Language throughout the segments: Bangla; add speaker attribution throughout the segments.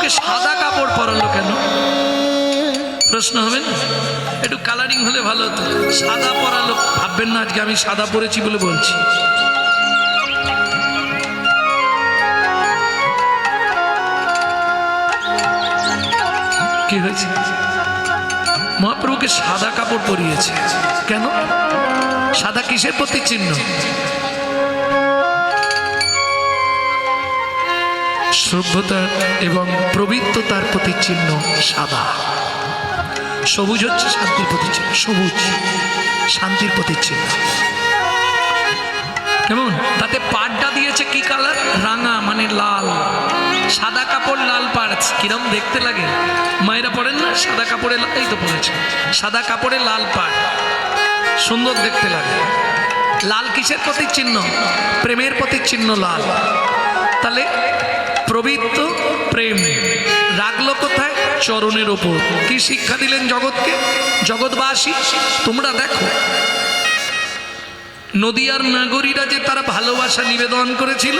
Speaker 1: মহাপ্রভুকে সাদা কাপড় পরালো কেন? প্রশ্ন হবে না? একটু কালারিং হলে ভালো হতো। সাদা পরালো, ভাববেন না আজকে আমি সাদা পরেছি বলে বলছি। কি হয়েছে? মহাপ্রভুকে সাদা কাপড় পরিয়েছে কেন? সাদা কিসের প্রতীক চিহ্ন? সভ্যতার এবং প্রবৃত্ততার প্রতীক চিহ্ন সাদা। সবুজ হচ্ছে শান্তির প্রতীক চিহ্ন। সবুজ শান্তির প্রতীক চিহ্ন। কেমন? তাতে পাড়টা দিয়েছে কি কালার? রাঙা, মানে লাল। সাদা কাপড় লাল পাড়, কিরম দেখতে লাগে? মায়েরা পড়েন না সাদা কাপড়ে? এই তো পড়েছে, সাদা কাপড়ে লাল পাড়, সুন্দর দেখতে লাগে। লাল কিসের প্রতীক চিহ্ন? প্রেমের প্রতীক চিহ্ন লাল। তাহলে প্রবৃত্ত প্রেম রাখলো কোথায়? চরণের ওপর। কি শিক্ষা দিলেন জগৎকে? জগৎবাসী তোমরা দেখো, নদিয়ার নাগরীরা যে তারা ভালোবাসা নিবেদন করেছিল,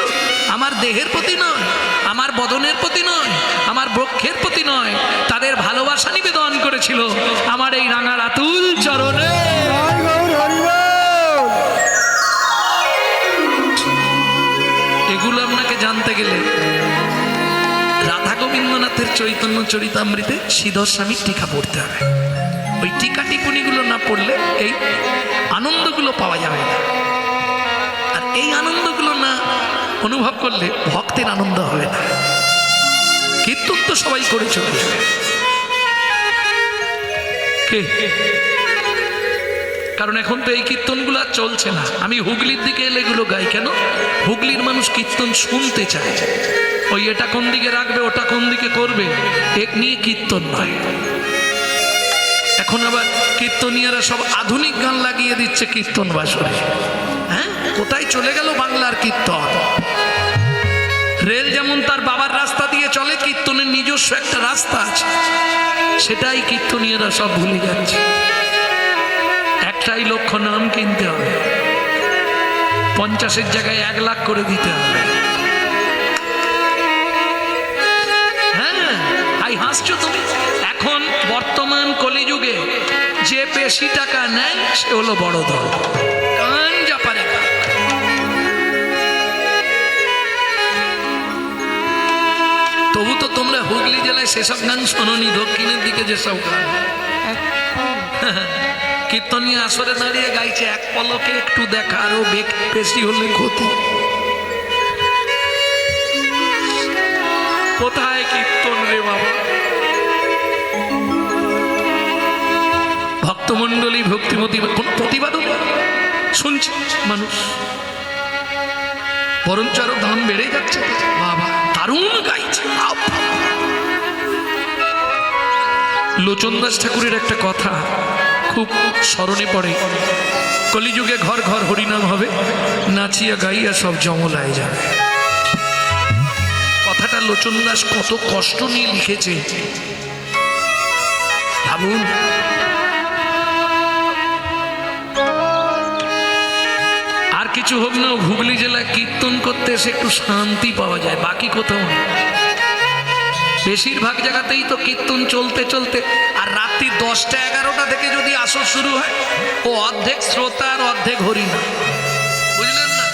Speaker 1: আমার দেহের প্রতি নয়, আমার বদনের প্রতি নয়, আমার বক্ষের প্রতি নয়, তাদের ভালোবাসা নিবেদন করেছিল আমার এই রাঙা রাতুল চরণে। এগুলো আপনাকে জানতে গেলে রাধা গোবিন্দনাথের চৈতন্য চরিতামৃতে শ্রীধর স্বামীর টিকা পড়তে হবে। ওই টিকা টিপুনিগুলো না পড়লে এই আনন্দগুলো পাওয়া যাবে না। আর এই আনন্দগুলো না অনুভব করলে ভক্তের আনন্দ হবে না। কীর্তন তো সবাই করে চলেছে, কে? কারণ এখন তো এই কীর্তনগুলো আর চলছে না। আমি হুগলির দিকে এলে এগুলো গাই কেন? হুগলির মানুষ কীর্তন শুনতে চায়। ওই এটা কোন দিকে রাখবে, ওটা কোন দিকে করবে, এক নিয়ে কীর্তন নয়। এখন আবার কীর্তনীয়রা সব আধুনিক গান লাগিয়ে দিচ্ছে কীর্তন বাসরে। হ্যাঁ, কোথায় চলে গেল বাংলার কীর্তন? রেল যেমন তার বাবার রাস্তা দিয়ে চলে, কীর্তনের নিজস্ব একটা রাস্তা আছে, সেটাই কীর্তনীয়রা সব ভুলে যাচ্ছে। একটাই লক্ষ্য, নাম কিনতে হবে, 50-এর জায়গায় 1 লাখ করে দিতে হবে। হ্যাঁ, তাই হাসছো তুমি। এখন বর্তমান কলিযুগে যে বেশি টাকা নেয় সে হলো বড় দল। কান যা পারে। তবু তো তোমরা হুগলি জেলায় সেসব গান শোনোনি, দক্ষিণের দিকে যেসব গান কীর্তনীয় আসরে দাঁড়িয়ে গাইছে, এক পলকে একটু দেখা, আরো বেশি হলে ক্ষতি। কোথায় কীর্তন রে বাবা? ভক্তমণ্ডলী ভক্তিমতী কোন প্রতিবাদও শুনছে মানুষ, বরঞ্চ আরো দাম বেড়ে যাচ্ছে। বাবা দারুণ গাইছে। লোচনদাস ঠাকুরের একটা কথা খুব স্মরণে পড়ে, কলিযুগে ঘর ঘর হরিনাম হবে, নাচিয়া গাইয়া সব জমলায় যাবে। কথাটা লোচনদাস কত কষ্ট নিয়ে লিখেছে ভাবুন। আর কিছু হোক না, হুগলি জেলায় কীর্তন করতে এসে একটু শান্তি পাওয়া যায়, বাকি কোথাও নেই। বেশিরভাগ জায়গাতেই তো কীর্তন চলতে চলতে, আর রাত্রি 10টা-11টা থেকে যদি আসর শুরু হয়, ও অর্ধেক শ্রোতা আর অর্ধেক হরিনাম, বুঝলেন না?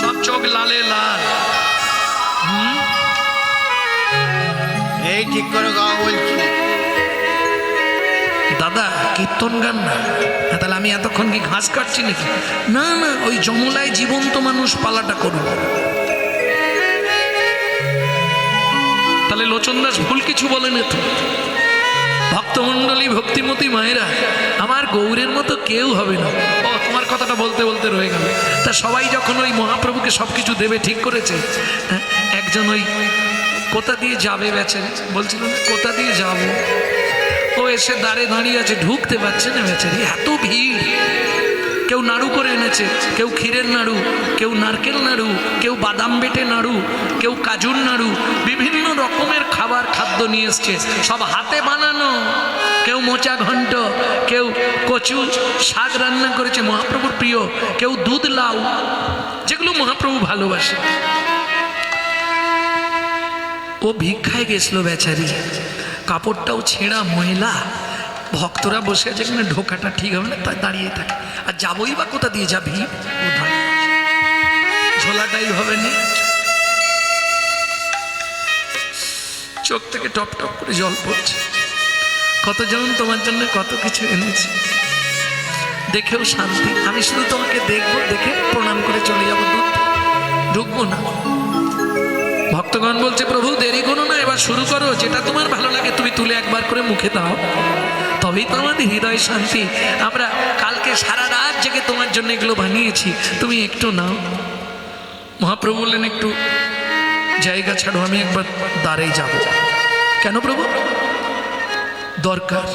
Speaker 1: সব চোখ লালে লাল।
Speaker 2: এই ঠিক করে গাওয়া বলছি
Speaker 1: দাদা, কীর্তন গান না। তাহলে আমি এতক্ষণ কি ঘাস কাটছি নাকি? না না, ওই জমলায় জীবন্ত মানুষ পালাটা করুন। তাহলে লোচনদাস ভুল কিছু বলেন তো। ভক্তমণ্ডলী ভক্তিমতী মায়েরা, আমার গৌরের মতো কেউ হবে না। ও, তোমার কথাটা বলতে বলতে রয়ে গেল। তা সবাই যখন ওই মহাপ্রভুকে সবকিছু দেবে ঠিক করেছে, একজন ওই কোথা দিয়ে যাবে বেচারি বলছিল, কোথা দিয়ে যাব, ও এসে দাঁড়িয়ে আছে, ঢুকতে পারছে না বেচারি, এত ভিড়। কেউ নাড়ু করে এনেছে, কেউ ক্ষীরের নাড়ু, কেউ নারকেল নাড়ু, কেউ বাদাম বেটে নাড়ু, কেউ কাজুর নাড়ু, বিভিন্ন রকমের খাবার খাদ্য নিয়ে এসছে, সব হাতে বানানো। কেউ মোচা ঘন্ট, কেউ কচু শাক রান্না করেছে মহাপ্রভুর প্রিয়, কেউ দুধ লাউ, যেগুলো মহাপ্রভু ভালোবাসে। ও ভিক্ষায় গেছিল বেচারি, কাপড়টাও ছেঁড়া ময়লা, ভক্তরা বসে আছে এখানে, ঢোকাটা ঠিক হবে না, তাই দাঁড়িয়ে থাকে। আর যাবই বা কোথা দিয়ে যাবি, ও দাঁড়িয়ে ঝোলাটাই হবে না, চোখ থেকে টপ টপ করে জল পড়ছে। কতজন তোমার জন্য কত কিছু এনেছে, দেখেও শান্তি। আমি শুধু তোমাকে দেখবো, দেখে প্রণাম করে চলে যাবো, ঢুকবো না। ভক্তগণ বলছে প্রভু দেরি করো না, এবার শুরু করো, যেটা তোমার ভালো লাগে তুমি তুলে একবার করে মুখে দাও, তবেই তো আমাদের হৃদয় শান্তি। আমরা কালকে সারা রাত জেগে তোমার জন্য এগুলো বানিয়েছি, তুমি একটু নাও। মহাপ্রভু বললেন একটু জায়গা ছাড়ো, আমি একবার দ্বারে যাব। কেন প্রভু? দরকার,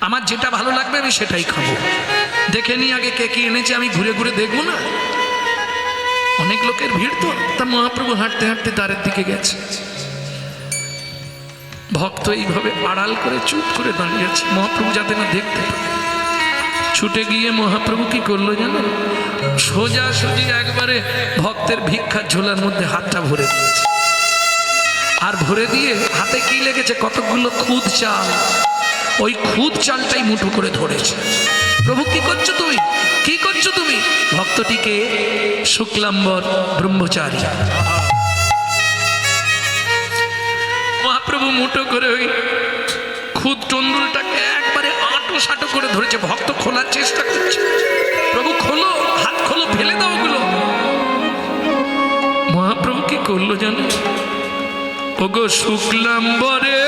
Speaker 1: আমার যেটা ভালো লাগবে আমি সেটাই খাবো, দেখে নি আগে কে কি এনেছে, আমি ঘুরে ঘুরে দেখবো না। অনেক লোকের ভিড় তো, তা মহাপ্রভু হাঁটতে হাঁটতে দ্বারের দিকে গেছে। ভক্ত এইভাবে আড়াল করে চুপ করে দাঁড়িয়ে আছে, মহাপ্রভু যাতে না দেখতে পারে। ছুটে গিয়ে মহাপ্রভু কি করলো জানো? সোজা সুজি একবারে ভক্তের ভিক্ষার ঝোলার মধ্যে হাতটা ভরে দিয়েছে। আর ভরে দিয়ে হাতে কি লেগেছে? কতগুলো খুদ চাল। ওই খুদ চালটাই মুঠো করে ধরেছে। প্রভু কি করছো তুমি, কি করছো তুমি? ভক্তটিকে শুক্লাম্বর ব্রহ্মচারী। মহাপ্রভু মুঠো করে ওই খুদ টন্ডুলটাকে একবারে আঁটো সাঁটো করে ধরেছে। ভক্ত খোলার চেষ্টা করছে, প্রভু খোলো, হাত খোলো, ফেলে দাও ওগুলো। মহাপ্রভু কি করলো জানো? ওগো শুক্লাম্বরে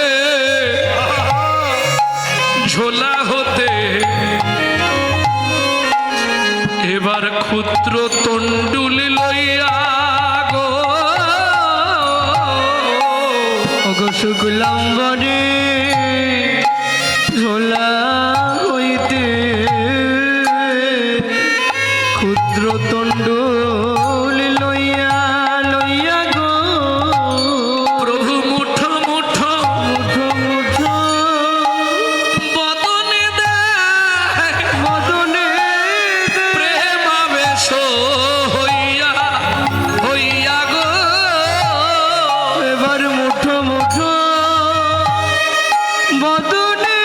Speaker 1: ঝোলা হতে এবার ক্ষুদ্র তন্ডুল লইয়া গো,
Speaker 2: ওগো শুক্লাম্বরে ঝোলা হইতে ক্ষুদ্র তন্ডুল লইয়া লইয়া গো,
Speaker 1: প্রভু মুঠো মুঠো
Speaker 2: মুঠো মুঠো
Speaker 1: বদনে দেয়,
Speaker 2: বদনে
Speaker 1: প্রেমাবেশ হইয়া হইয়া গো,
Speaker 2: এবার মুঠো মুঠো বদনে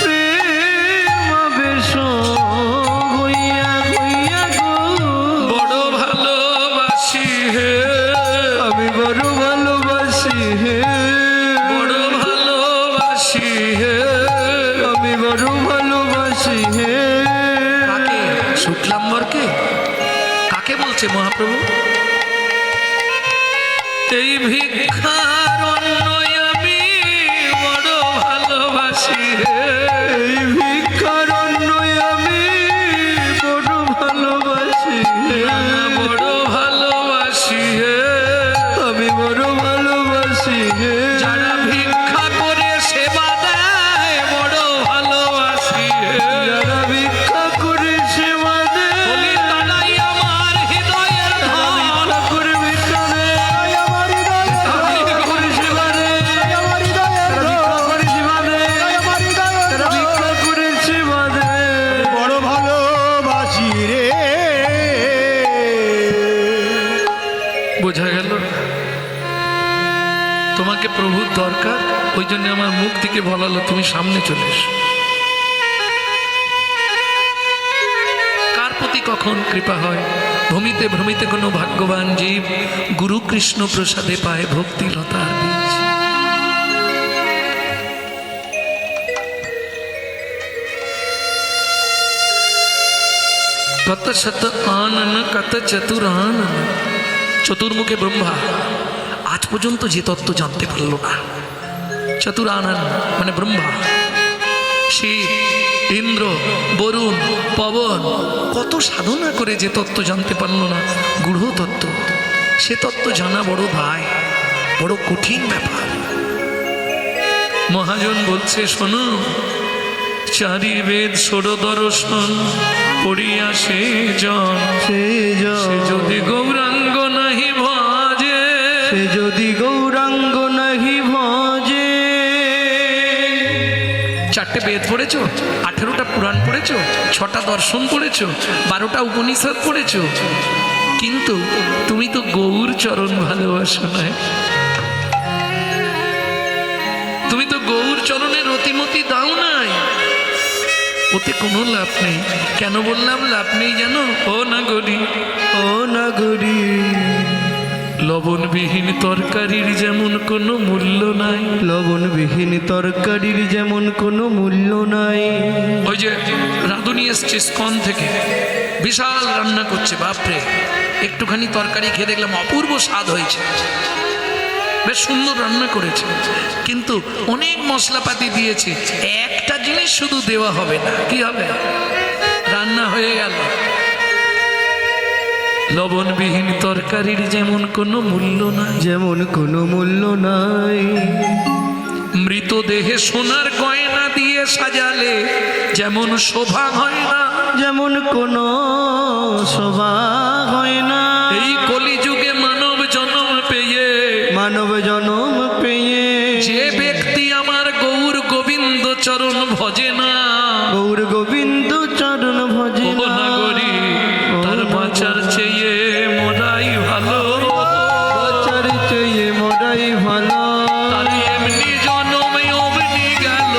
Speaker 2: প্রেমাবেশ হইয়া হইয়া গো,
Speaker 1: বড় ভালোবাসি হে,
Speaker 2: আমি বড় ভালোবাসি হে,
Speaker 1: বড় ভালোবাসি হে।
Speaker 2: আমি বড় ভালোবাসি হে।
Speaker 1: কাকে? শুক্লাম্বরকে? কাকে বলছে মহাপ্রভু? এই ভিক্ষার অন্নয় আমি বড় ভালোবাসি হে,
Speaker 2: এই ভিক্ষার অন্নয় আমি বড় ভালোবাসি হে,
Speaker 1: বড় ভালোবাসি হে।
Speaker 2: আমি বড় ভালোবাসি হে।
Speaker 1: যারা ভিক্ষা করে সেবা দেয় বড় ভালোবাসি হে।
Speaker 2: যারা ভিক্ষা করে সেবা দেয়,
Speaker 1: বলি তারাই আমার হৃদয়ের ধন।
Speaker 2: ভিক্ষা করে ভিক্ষা দেয়, আমার হৃদয়ে ভিক্ষা করে সেবা দেয়, আমার হৃদয়ে ভিক্ষা করে সেবা দেয়, আমার হৃদয়ে ভিক্ষা করে সেবা দেয়।
Speaker 3: বড় ভালোবাসি রে।
Speaker 1: বোঝা গেল তোমাকে প্রভুর দরকার, ওই জন্য আমার মুখ থেকে বলালো তুমি সামনে চলে এসো। কার প্রতি কখন কৃপা হয়? ভূমিতে ভ্রমিতে কোনো ভাগ্যবান জীব গুরু কৃষ্ণ প্রসাদে পায় ভক্তি লতার বীজ। কত শত আনন কত চতুরানন। চতুর্মুখে ব্রহ্মা আজ পর্যন্ত যে তত্ত্ব জানতে পারল না। চতুরানন মানে ব্রহ্মা, শিব, ইন্দ্র, বরুণ, পবন কত সাধনা করে যে তত্ত্ব জানতে পারল না, গূঢ় তত্ত্ব, সে তত্ত্ব জানা বড় দায়, বড় কঠিন ব্যাপার। মহাজন বলছে শোনো, চারি বেদ ষোড় দর্শন পড়িয়া সে জন,
Speaker 2: সে
Speaker 1: সে যদি গৌরাঙ্গ নাহি ভজে,
Speaker 2: সে যদি গৌরাঙ্গ নাহি ভজে।
Speaker 1: চারটে বেদ পড়েছো, 18টা পুরাণ পড়েছো, 6টা দর্শন পড়েছো, 12টা উপনিষদ পড়েছো, কিন্তু তুমি তো গৌর চরণ ভালোবাসো না, তুমি তো গৌর চরণের রতিমতি দাও নাই, ওতে কোনো লাভ নেই। কেন বললাম লাভ নেই জানো? ও নাগরী,
Speaker 2: ও নাগরী,
Speaker 1: লবণবিহীন তরকারির যেমন কোনো মূল্য নাই,
Speaker 2: লবণবিহীন তরকারির যেমন কোনো মূল্য নাই।
Speaker 1: ওই যে রাঁধুনি এসছে স্কন থেকে, বিশাল রান্না করছে, বাপরে একটুখানি তরকারি খেয়ে দেখলাম অপূর্ব স্বাদ হয়েছে, বেশ সুন্দর রান্না করেছে, কিন্তু অনেক মশলাপাতি দিয়েছে, একটা জিনিস শুধু দেওয়া হবে না, কি হবে? রান্না হয়ে গেল। লবণবিহীন তরকারির যেমন কোনো মূল্য নাই,
Speaker 2: যেমন কোনো মূল্য নাই।
Speaker 1: মৃতদেহে সোনার গয়না দিয়ে সাজালে যেমন শোভা হয় না,
Speaker 2: যেমন কোনো শোভা হয় না।
Speaker 1: এই কলিযুগে মানব জন্ম পেয়ে,
Speaker 2: মানব জনম পেয়ে
Speaker 1: যে ব্যক্তি আমার গৌর গোবিন্দ চরণ ভজে না,
Speaker 2: গৌর গোবিন্দ চরণ ভজে
Speaker 1: ও নাগরী, তার বাঁচার চেয়ে মোরাই ভালো,
Speaker 2: বাঁচার চেয়ে মোরাই ভালো।
Speaker 1: তার এমনি জন্মে অমনি গেল,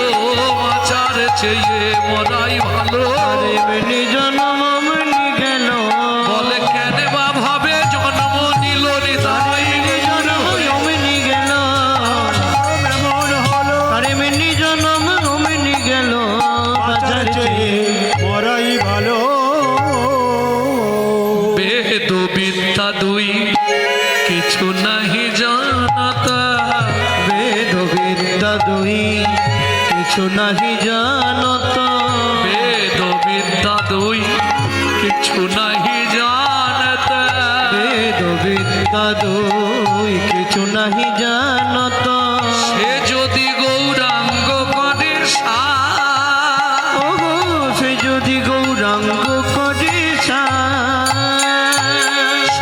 Speaker 1: বাঁচার চেয়ে মোরাই ভালো।
Speaker 2: আর এমনি জনম অমনি গেল,
Speaker 1: বলে কেন বা ভাবে জন্ম নিল রে তাই,
Speaker 2: জনম অমনি গেল।
Speaker 3: এমন হলো
Speaker 2: আর এমনি জনম অমনি গেল, বাঁচার চেয়ে
Speaker 3: মরাই ভালো।
Speaker 1: বেদ বিদ্যা দুই কিছু নাহি জানাতা,
Speaker 2: বেদ বিদ্যা দুই কিছু নাহি জানত।
Speaker 1: বেদ বিদ্যা দুই কিছু নাহি জানতা,
Speaker 2: বেদ বিদ্যা দুই কিছু নাহি জানত।
Speaker 1: সে যদি গৌরাঙ্গ করে
Speaker 2: ও গো, সে যদি গৌরাঙ্গ করে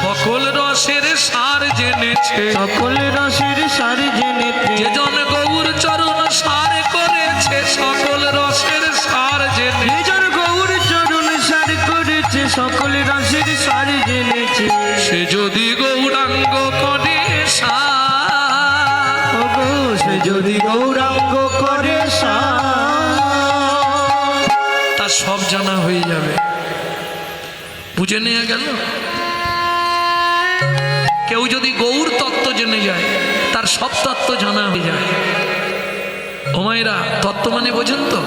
Speaker 1: সকল রসের সার জেনেছে,
Speaker 2: সকল রসের সার জেনেছে।
Speaker 1: যে জন গৌর চরণ সার করেছে, সকল রসের সার জেনে,
Speaker 2: নিজের গৌর চরণ সার করেছে, সকল রসের সার জেনেছে।
Speaker 1: সে যদি গৌরাঙ্গ করে
Speaker 2: ও গো, সে যদি গৌরাঙ্গ করে
Speaker 1: তার সব জানা হয়ে যাবে। বুঝে নেওয়া গেল? কেউ যদি গৌর তত্ত্ব জেনে যায়, তার সব তত্ত্ব জানা হয়ে যায়। ও মায়েরা, তত্ত্ব মানে বোঝেন তো?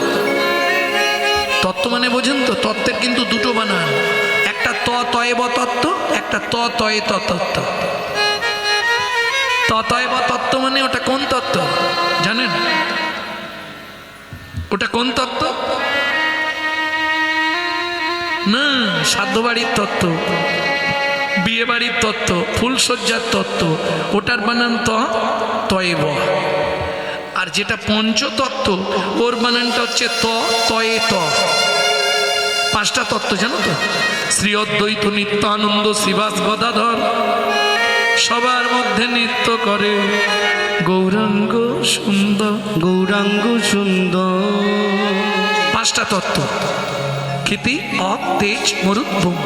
Speaker 1: তত্ত্ব মানে বোঝেন তো? তত্ত্বের কিন্তু দুটো বানান, একটা তয়েব তত্ত্ব, একটা তয়ে তত্ত্ব। তয়েব তত্ত্ব মানে ওটা কোন তত্ত্ব জানেন? ওটা কোন তত্ত্ব? না, সাধ্য বাড়ির তত্ত্ব, বিয়ে বাড়ির তত্ত্ব, ফুলসজ্জার তত্ত্ব, ওটার বানান তয়েব। আর যেটা পঞ্চতত্ত্ব, ওর বানানটা হচ্ছে তয়ে ত। পাঁচটা তত্ত্ব জানো তো? শ্রী অদ্বৈত নিত্যানন্দ শ্রীবাস গদাধর, সবার মধ্যে নৃত্য করে গৌরাঙ্গ সুন্দর,
Speaker 2: গৌরাঙ্গ সুন্দর।
Speaker 1: পাঁচটা তত্ত্ব, ক্ষিতি অপ তেজ মরুদ ভূম।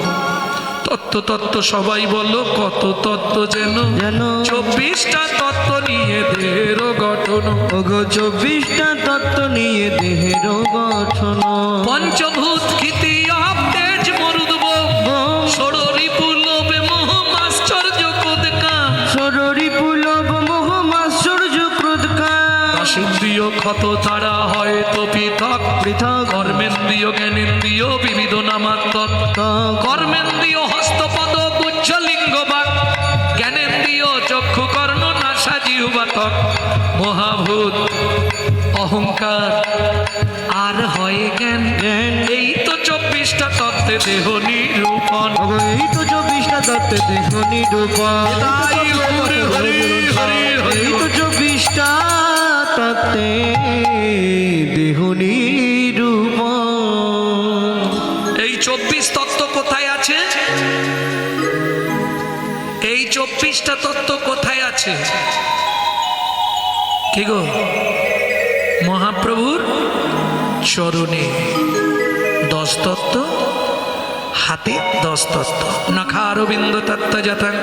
Speaker 1: তত্ত্ব তত্ত্ব সবাই বলো, কত তত্ত্ব যেন,
Speaker 2: যেন
Speaker 1: 24টা তত্ত্ব নিয়ে দেহের গঠন,
Speaker 2: ওগো 24টা তত্ত্ব নিয়ে দেহের গঠন।
Speaker 1: পঞ্চভূত ক্ষিতি অপ তেজ মরুদ ভূম, ষড়রি পুলবে মোহ আশ্চর্য কোদকাম,
Speaker 2: সররি পুলব মোহ মাশ্চর্য ক্রোধকাম।
Speaker 1: দশেন্দ্রিয় ক্ষত তারা হয় তো পৃথক,
Speaker 2: পৃথক
Speaker 1: কর্মেন্দ্রিয় জ্ঞানেন্দ্রিয় বিবিধ নামাত্মক, কর্মেন্দ্রিয় হস্তপদ গুচ্ছলিঙ্গ বাক, জ্ঞানেন্দ্রিয় চক্ষু কর্ণ নাসা জিহ্বাতক, মহাভূত অহংকার আর হয় জ্ঞান। এই তো 24টা তত্ত্বে দেহ নিরূপণ।
Speaker 2: ওগো, এই তো 24টা তত্ত্বে দেহ নিরূপণ।
Speaker 1: তাই হরি হরি হরি হরি।
Speaker 2: এই তো 24টা তত্ত্বে দেহ নিরূপণ।
Speaker 1: এই 24 তত্ত্ব কোথায় আছে? এই 24টা তত্ত্ব কোথায় আছে? কি গো? মহাপ্রভুর চরণে। 10 তত্ত্ব হাতে 10 তত্ত্ব, নখারবিন্দ তত্ত্ব যথাং।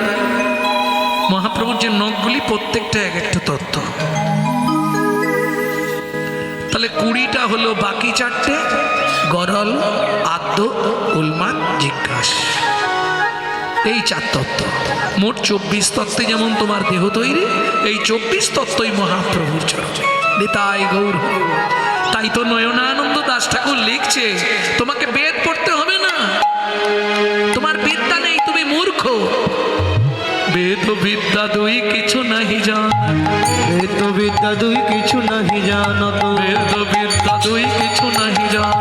Speaker 1: মহাপ্রভুর যে নখগুলি প্রত্যেকটা এক একটা তত্ত্ব। তাহলে 20টা হলো, বাকি 4টে গরল, আদ্য, উন্মাদ, জিজ্ঞাস, এই 4 তত্ত্ব। মোট 24 তত্ত্বে যেমন তোমার দেহ তৈরি, এই 24 তত্ত্বই মহাপ্রভুর চরণে। নিতাই গৌর হরি বল। তাই তো নয়নানন্দ দাস ঠাকুর লিখছে, তোমাকে বেদ পড়তে হবে না, তোমার বিদ্যা নেই, তুমি মূর্খ। বেদ বিদ্যা দুই কিছু নাহি জান,
Speaker 2: বেদ বিদ্যা দুই কিছু নাহি জানত,
Speaker 1: বেদ বিদ্যা দুই কিছু নাহি জান।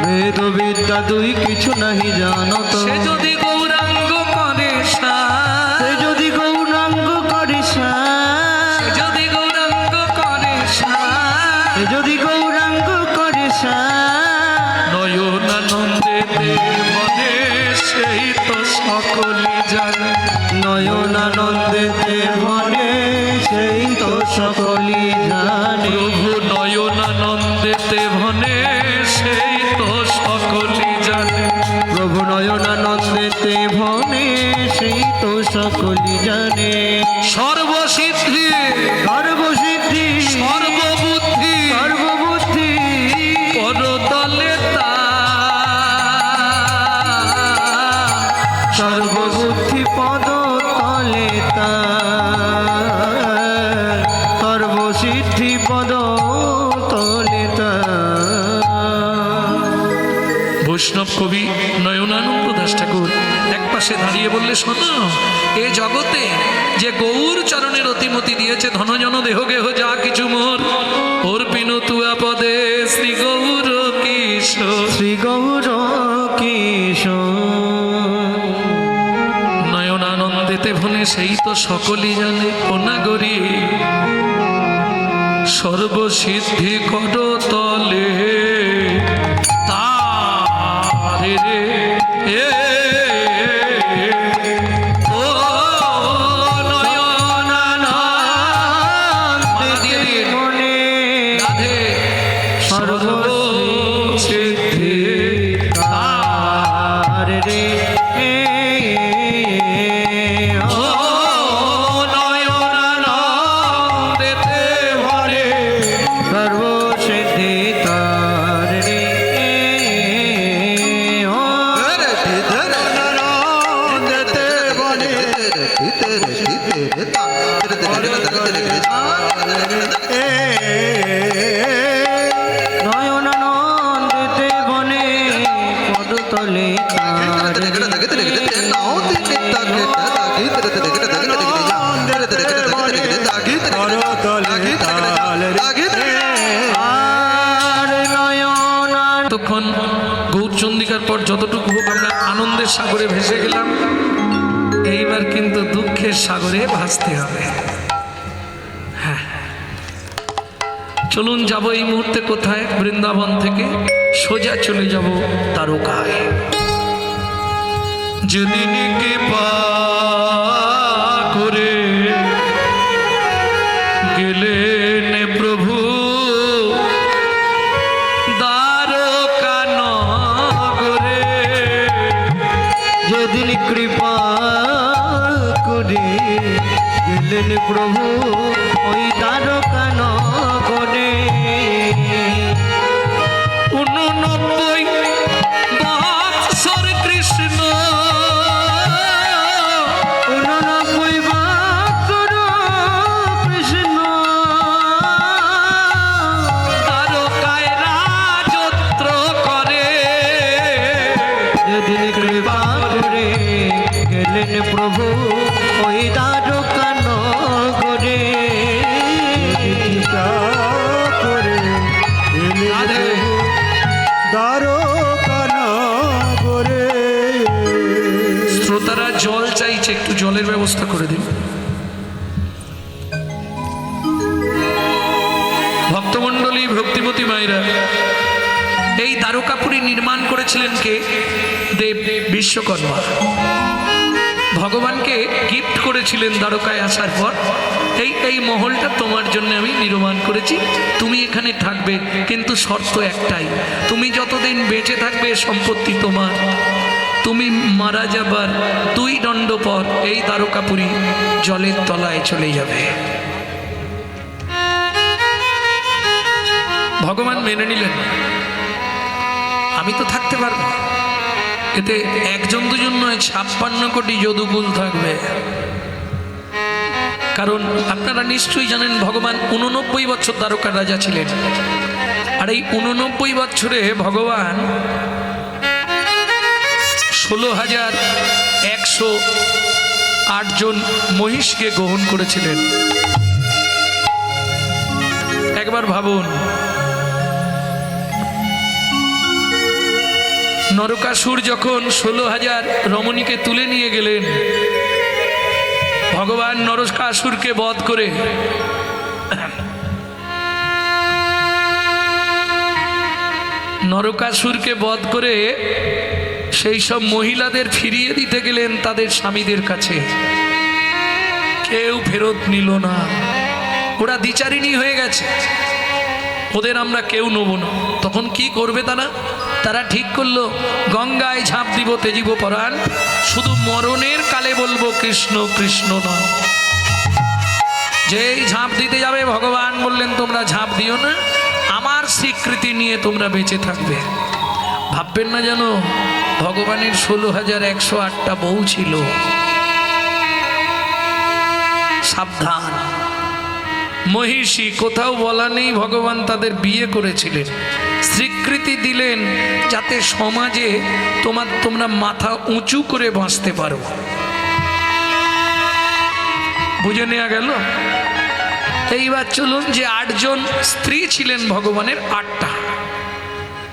Speaker 2: বেদ বিদ্যা দুই কিছু নাহি জানত।
Speaker 1: সে যদি গৌরাঙ্গ করে সার,
Speaker 2: সে যদি গৌরাঙ্গ করে সার,
Speaker 1: সে যদি গৌরাঙ্গ করে সার,
Speaker 2: সে যদি গৌরাঙ্গ করে সার,
Speaker 1: নয়নানন্দে দেবনে সেই তো সকলে জানে।
Speaker 2: নয়নানন্দে মনে সেই তো সকলি জানে।
Speaker 1: প্রভু নয়নানন্দেতে ভনে সেই তো সকলে জানে।
Speaker 2: প্রভু নয়নানন্দেতে ভনে সেই তো সকলি জানে।
Speaker 1: সর্বসিদ্ধি
Speaker 2: সর্বসিদ্ধি
Speaker 1: সর্ববুদ্ধি
Speaker 2: সর্ববুদ্ধি
Speaker 1: পরতলে তার।
Speaker 2: সর্ববুদ্ধি পদ তলে তার। সর্বসিদ্ধি পদ তলে তার।
Speaker 1: বৈষ্ণব কবি নয়নানন্দ দাস ঠাকুর এক পাশে দাঁড়িয়ে বললে, শোনো, এ জগতে যে গৌর চরণের অতিমতি দিয়েছে, ধনজন দেহ গেহ যা কিছু মোর, অর্পিন তুয়া পদে শ্রী গৌর কিশোর।
Speaker 2: শ্রী গৌর কিশোর।
Speaker 1: নয়নানন্দেতে ভনে সেই তো সকলই জানে। অনাগরী সর্বসিদ্ধি কর তলে তারে রে। ও নয়নানন্দে
Speaker 2: মনে
Speaker 1: রাধে সর্বসিদ্ধি
Speaker 2: তার রে।
Speaker 1: ও নয়নানন্দেতে ভরে
Speaker 2: সর্বসিদ্ধি তার রে। ও
Speaker 3: নয়নানন্দেতে বনে
Speaker 2: নয়নানন্দেতে বনে পদতলে তার রে।
Speaker 3: করতলে তাল রে।
Speaker 2: আর নয়নানন্দ
Speaker 1: তখন গৌরচন্দিকার পর যতটুকু হোক আমরা আনন্দের সাগরে ভেসে গেলাম, এইবার কিন্তু দুঃখের সাগরে ভাসতে হবে। হ্যাঁ, চলুন যাব এই মুহূর্তে কোথায়? বৃন্দাবন থেকে সোজা চলে যাব দ্বারকায়। যেদিন কৃপা করে গেলেন প্রভু দ্বারকা নগরে,
Speaker 2: যেদিন কৃপা করে গেলেন প্রভু ওই দ্বারকা নগরে।
Speaker 1: 89 বৎসর কৃষ্ণ
Speaker 2: 89 বৎসর কৃষ্ণ
Speaker 1: দ্বারকায় রাজত্ব করে।
Speaker 2: যেদিন কৃপা করে গেলেন প্রভু ওই দ্বারকা নগরে।
Speaker 3: করে
Speaker 1: রাধে।
Speaker 3: দ্বারকা নগরে।
Speaker 1: শ্রোতারা জল চাইছে, একটু জলের ব্যবস্থা করে দিন। ভক্তমণ্ডলী, ভক্তিমতী মায়েরা, এই দ্বারকাপুরী নির্মাণ করেছিলেন কে? দেব বিশ্বকর্মা। ভগবানকে গিফট করেছিলেন দ্বারকায় আসার পর, এই মহলটা তোমার জন্য আমি নির্মাণ করেছি, তুমি এখানে থাকবে, কিন্তু শর্ত একটাই, তুমি যতদিন বেঁচে থাকবে সম্পত্তি তোমার, তুমি মারা যাবার 2 দণ্ড পর এই দ্বারকাপুরী জলের তলায় চলে যাবে। ভগবান মেনে নিলেন, আমি তো থাকতে পারবো, এতে 1 2 নয় 56 কোটি যদুকুল থাকবে। কারণ আপনারা নিশ্চয়ই জানেন ভগবান 89 বছর দ্বারকার রাজা ছিলেন, আর এই 89 বছরে ভগবান 16,108 জন মহিষকে গ্রহণ করেছিলেন। একবার ভাবুন, নরকাসুর যখন 16,000 রমণীকে তুলে নিয়ে গেলেন, ভগবান নরকাসুরকে বধ করে সেই সব মহিলাদের ফিরিয়ে দিতে গেলেন তাদের স্বামীদের কাছে। কেউ ফেরত নিল না, ওরা দ্বিচারিণী হয়ে গেছে, ওদের আমরা কেউ নেব না। তখন কি করবে তারা ঠিক করলো, গঙ্গায় ঝাঁপ দিব তেজিব পরাণ, শুধু মরণের কালে বলবো কৃষ্ণ কৃষ্ণ না। যেই ঝাঁপ দিতে যাবে ভগবান বললেন তোমরা ঝাঁপ দিও না, আমার স্বীকৃতি নিয়ে তোমরা বেঁচে থাকবে। ভাববেন না যেন ভগবানের 16,108টা বউ ছিল। সাবধান, মহিষী কোথাও বলা নেই ভগবান তাদের করেছিলেন, স্বীকৃতি দিলেন যাতে সমাজে তোমরা মাথা উঁচু করে বাঁচতে পারো। বুঝে নেওয়া গেল? এইবার চলুন, যে 8 জন স্ত্রী ছিলেন ভগবানের, 8টা,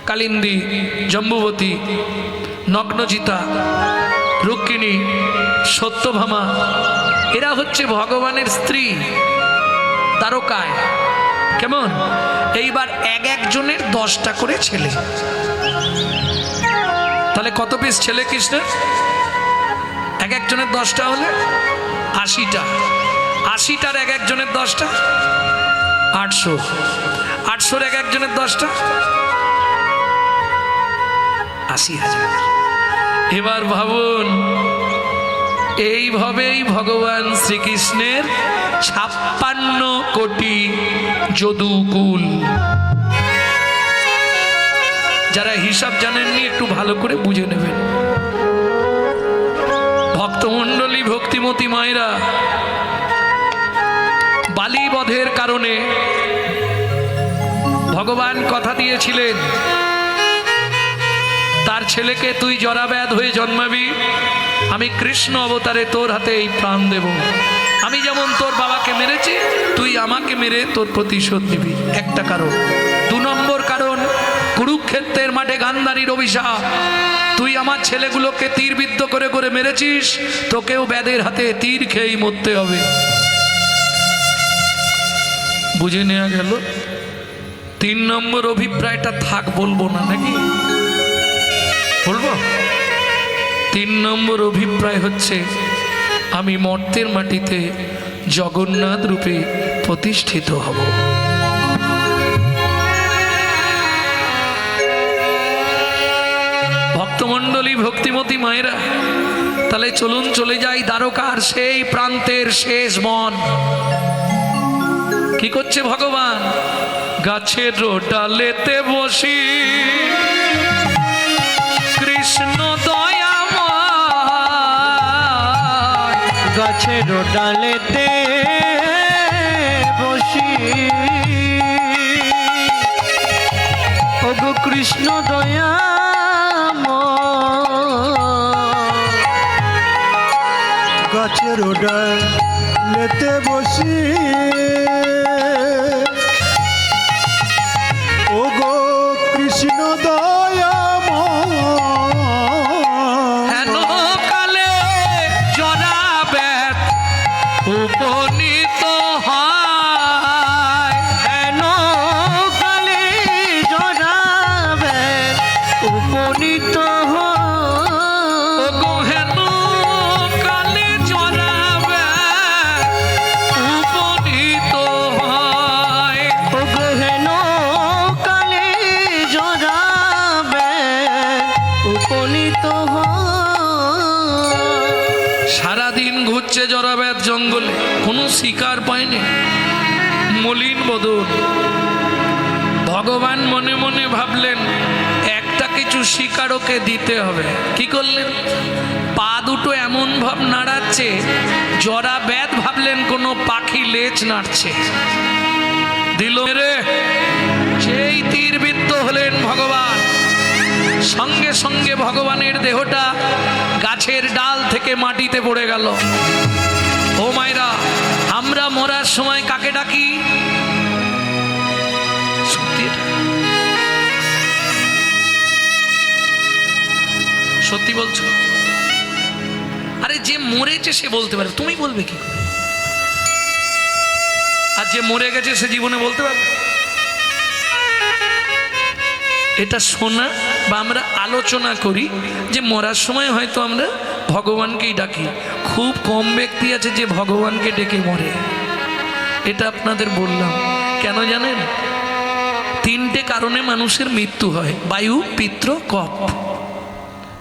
Speaker 1: কালিন্দী, জম্বুবতী, নগ্নজিতা, রুক্মিণী, সত্যভামা, এরা হচ্ছে ভগবানের স্ত্রী দ্বারকায়। কেমন? এইবার এক একজনের 10টা করে ছেলে। তাহলে কত পিস ছেলে কৃষ্ণের? এক একজনের 10টা হলে 80টা, 80টার এক একজনের 10টা 800, 800-র এক একজনের 10টা 80,000। এবার ভাবুন, এইভাবেই ভগবান শ্রীকৃষ্ণের 56 কোটি যদুকুল। যারা হিসাব জানেননি একটু ভালো করে বুঝে নেবেন। ভক্তমণ্ডলী, ভক্তিমতী মায়েরা, বালি বধের কারণে ভগবান কথা দিয়েছিলেন তার ছেলেকে তুই জরাব্যাধ হয়ে জন্মাবি, আমি কৃষ্ণ অবতারে তোর হাতে এই প্রাণ দেব। আমি যেমন তোর বাবাকে মেরেছি, তুই আমাকে মেরে তোর প্রতিশোধ নিবি। একটা কারণ। 2 নম্বর কারণ, কুরুক্ষেত্রের মাঠে গান্ধারীর অভিশাপ। তুই আমার ছেলেগুলোকে তীরবিদ্ধ করে করে মেরেছিস, তোকেও ব্যাধের হাতে তীর খেয়েই মরতে হবে। বুঝে নেওয়া গেল? 3 নম্বর অভিপ্রায়টা থাক, বলবো না নাকি? বলবো? 3 নম্বর অভিপ্রায় হচ্ছে আমি মর্তের মাটিতে জগন্নাথ রূপে প্রতিষ্ঠিত হব। ভক্তমণ্ডলী, ভক্তিমতী মায়েরা, তাহলে চলুন চলে যাই দ্বারকার সেই প্রান্তের শেষ বন। কি করছে ভগবান? গাছের ডালেতে বসি কৃষ্ণ দয়াময়,
Speaker 2: গাছের ডালেতে বসি ওগো কৃষ্ণ দয়াময়,
Speaker 3: গাছের ডালেতে বসি ওগো কৃষ্ণ দয়াময়,
Speaker 1: হেন কালে জরাব্যাধ উপনীত হয়,
Speaker 2: হেন কালে জরাব্যাধ উপনীত হয়,
Speaker 1: ওগো হেন কালে জরাব্যাধ উপনীত হয়,
Speaker 2: ওগো হেন কালে জরাব্যাধ উপনীত হয়।
Speaker 1: কোনো শিকার পায়নি, মলিন বদন। ভগবান মনে মনে ভাবলেন একটা কিছু শিকার ওকে দিতে হবে। কি করলেন? পা দুটো এমন ভাব নাড়াচ্ছে, জরা ব্যাধ ভাবলেন কোনো পাখি লেজ নাড়ছে, দিল রে। সেই তীরবিদ্ধ হলেন ভগবান। সঙ্গে সঙ্গে ভগবানের দেহটা গাছের ডাল থেকে মাটিতে পড়ে গেল। ও মায়েরা, আমরা মরার সময় কাকে ডাকি? সত্যি সত্যি বলছো? আরে যে মরেছে সে বলতে পারে, তুমি বলবে কি করে? আর যে মরে গেছে সে জীবনে বলতে পারবে? এটা শোনা বা আমরা আলোচনা করি যে মরার সময় হয়তো আমরা ভগবানকেই ডাকি। খুব কম ব্যক্তি আছে যে ভগবানকে ডেকে মরে। এটা আপনাদের বললাম কেন জানেন? তিনটে কারণে মানুষের মৃত্যু হয়: বায়ু, পিত্র, কফ।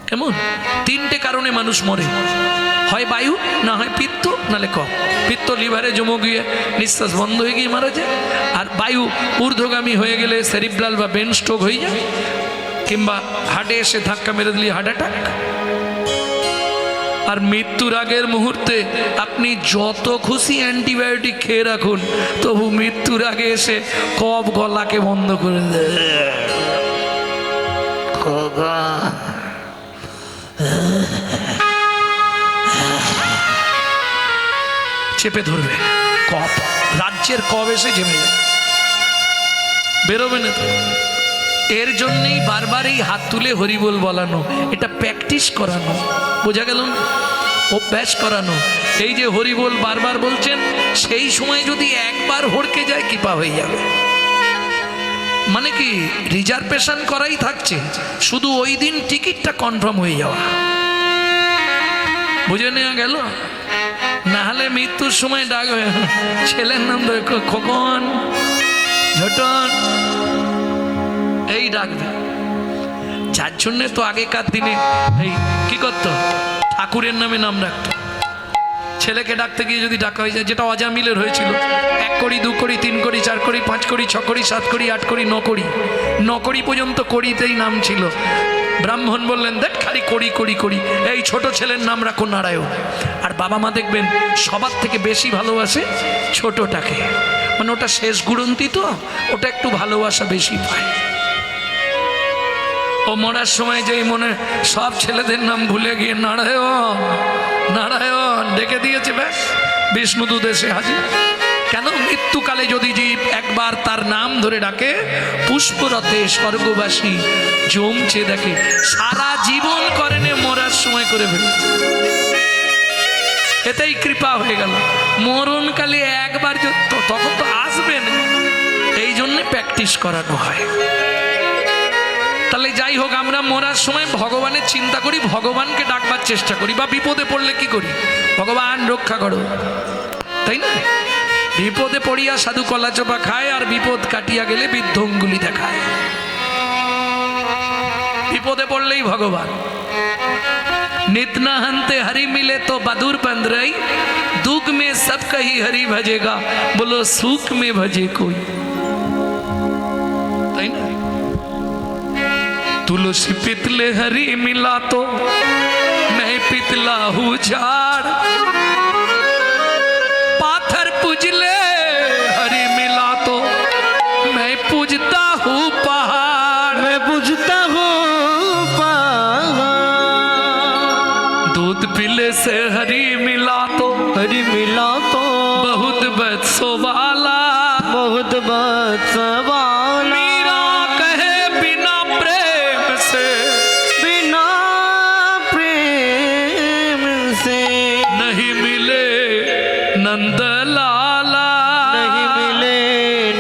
Speaker 1: কেমন? তিনটে কারণে মানুষ মরে, হয় বায়ু, না হয় পিত্ত, নালে কফ। পিত্ত লিভারে জমে গিয়ে নিঃশ্বাস বন্ধ হয়ে গিয়ে মারা যায়, আর বায়ু ঊর্ধ্বগামী হয়ে গেলে সেরিব্রাল বা ব্রেন স্ট্রোক হয়ে যায়, কিংবা হার্টে এসে ধাক্কা মেরে দিলে হার্ট অ্যাটাক। আর মৃত্যুর আগের মুহূর্তে আপনি যত খুশি অ্যান্টিবায়োটিক খেয়ে রাখুন, তবু মৃত্যুর আগে এসে কফ গলাকে বন্ধ করে দেয়। চেপে ধরবে কফ, রাজ্যের কফ এসে জমে যাবে, বেরোবে না তো। এর জন্যেই বারবার এই হাত তুলে হরিবোল বলানো, এটা প্র্যাকটিস করানো, বোঝা গেল না? অভ্যাস করানো। এই যে হরিবোল বারবার বলছেন, সেই সময় যদি একবার হড়কে যায় কৃপা হয়ে যাবে। মানে কি, রিজার্ভেশন করাই থাকছে, শুধু ওই দিন টিকিটটা কনফার্ম হয়ে যাওয়া। বুঝে নেওয়া গেল? না হলে মৃত্যুর সময় ডাকবে, ছেলের নাম খোকন, ঝটন, এই ডাকবে। যার জন্যে তো আগেকার দিনে এই কি করতো, ঠাকুরের নামে নাম রাখতো। ছেলেকে ডাকতে গিয়ে যদি ডাকা হয়ে যায়, যেটা অজামিলের হয়েছিল, 1 কড়ি 2 কড়ি 3 কড়ি 4 কড়ি 5 কড়ি 6 কড়ি 7 কড়ি 8 কড়ি 9 কড়ি 9 কড়ি পর্যন্ত কড়িতেই নাম ছিল। ব্রাহ্মণ বললেন, দেখ খালি কড়ি কড়ি কড়ি, এই ছোট ছেলের নাম রাখো নারায়ণ। আর বাবা মা দেখবেন সবার থেকে বেশি ভালোবাসে ছোটটাকে, মানে ওটা শেষ গুড়ন্তি, তো ওটা একটু ভালোবাসা বেশি পায়। ও মরার সময় যেই মনে সব ছেলেদের নাম ভুলে গিয়ে নারায়ণ নারায়ণ ডেকে দিয়েছে, ব্যাস বিষ্ণুদূত এসে হাজির। কেন? মৃত্যুকালে যদি জীব একবার তার নাম ধরে ডাকে, পুষ্পরথে স্বর্গবাসী জমছে দেখে। সারা জীবন করেনে, মরার সময় করে ফেলেছে, এতেই কৃপা হয়ে গেল। মরণকালে একবার তখন তো আসবে না, এই জন্যে প্র্যাকটিস করানো হয়। তাহলে যাই হোক, আমরা মরার সময় ভগবানের চিন্তা করি, ভগবানকে ডাকবার চেষ্টা করি, বা বিপদে পড়লে কি করি, ভগবান রক্ষা করো, তাই না? বিপদে পড়িয়া সাধু কলা চোপা খায়, আর বিপদ কাটিয়া গেলে বৃদ্ধ অঙ্গুলি দেখায়। বিপদে পড়লেই ভগবান। नितना हंते हरि मिले तो बदूर पंद्रई, दुख में सब कही हरि भजेगा, बोलो सुख में भजे कोई। तुलसी पितले हरि मिला तो मैं पितला हूँ झाड़, पाथर पूजले हरि मिला तो मैं पूजता हूँ पहाड़,
Speaker 2: मैं पूजता हूँ पहाड़।
Speaker 1: दूध पिले से हरि मिला तो बहुत बदसो वाला,
Speaker 2: बहुत बदसवाला।
Speaker 1: मीरा कहे बिना प्रेम से,
Speaker 2: बिना प्रेम से
Speaker 1: नहीं मिले नंद लाला,
Speaker 2: नहीं मिले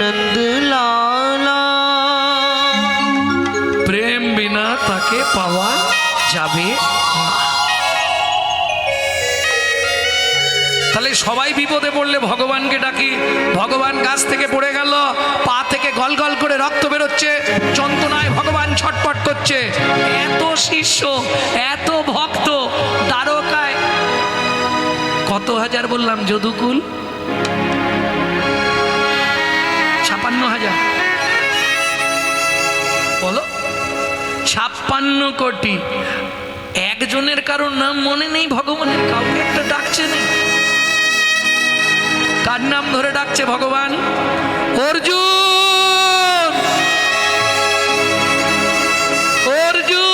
Speaker 2: नंद लाला।
Speaker 1: प्रेम बिना ताके पावा जाबे ना। তাহলে সবাই বিপদে পড়লে ভগবানকে ডাকি, ভগবান গাছ থেকে পড়ে গেল, পা থেকে গল গল করে রক্ত বেরোচ্ছে, যন্ত্রণায় ভগবান ছটপট করছে। এত শিষ্য, এত ভক্ত, দ্বারকায় কত হাজার বললাম, যদুকুল 56,000 বলো, 56 কোটি। একজনের কারোর নাম মনে নেই ভগবানের, কাউকে একটা ডাকছে নেই। কার নাম ধরে ডাকছে ভগবান? অর্জুন, অর্জুন,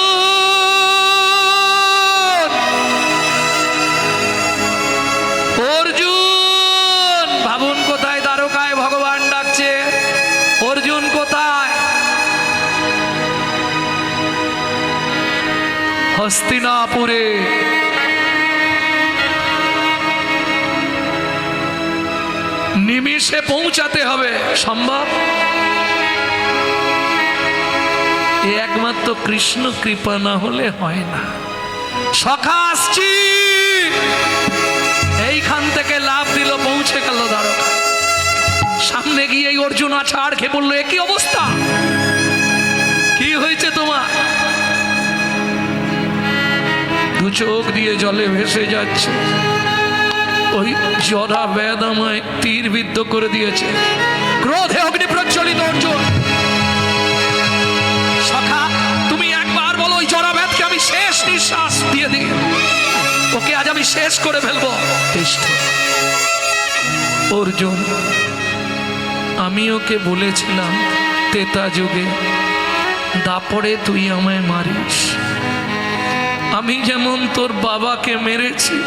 Speaker 1: অর্জুন। ভাবুন কোথায়? দ্বারকায় ভগবান ডাকছে। অর্জুন কোথায়? হস্তিনাপুরে। নিমিষে পৌঁছাতে হবে, সম্ভব? একমাত্র কৃষ্ণ কৃপা না হলে হয় না। সখা আসছি, এইখান থেকে লাভ দিল, পৌঁছে গেল দ্বারকা। সামনে গিয়ে অর্জুন আছাড় খেয়ে বললো, একই অবস্থা, কি হয়েছে তোমার? দু চোখ দিয়ে জলে ভেসে যাচ্ছে। ওই জরা ব্যাধ আমায় তীর বিদ্ধ করে দিয়েছে। ক্রোধে অগ্নি প্রজ্বলিত অর্জুন, সখা তুমি একবার বলো ওই জরা ব্যাধকে আমি শেষ নিঃশ্বাস দিয়ে দিই, ওকে আজ আমি শেষ করে ফেলবো। অর্জুন, আমি ওকে বলেছিলাম তেতা যুগে দাপড়ে তুই আমায় মারিস, আমি যেমন তোর বাবাকে মেরেছি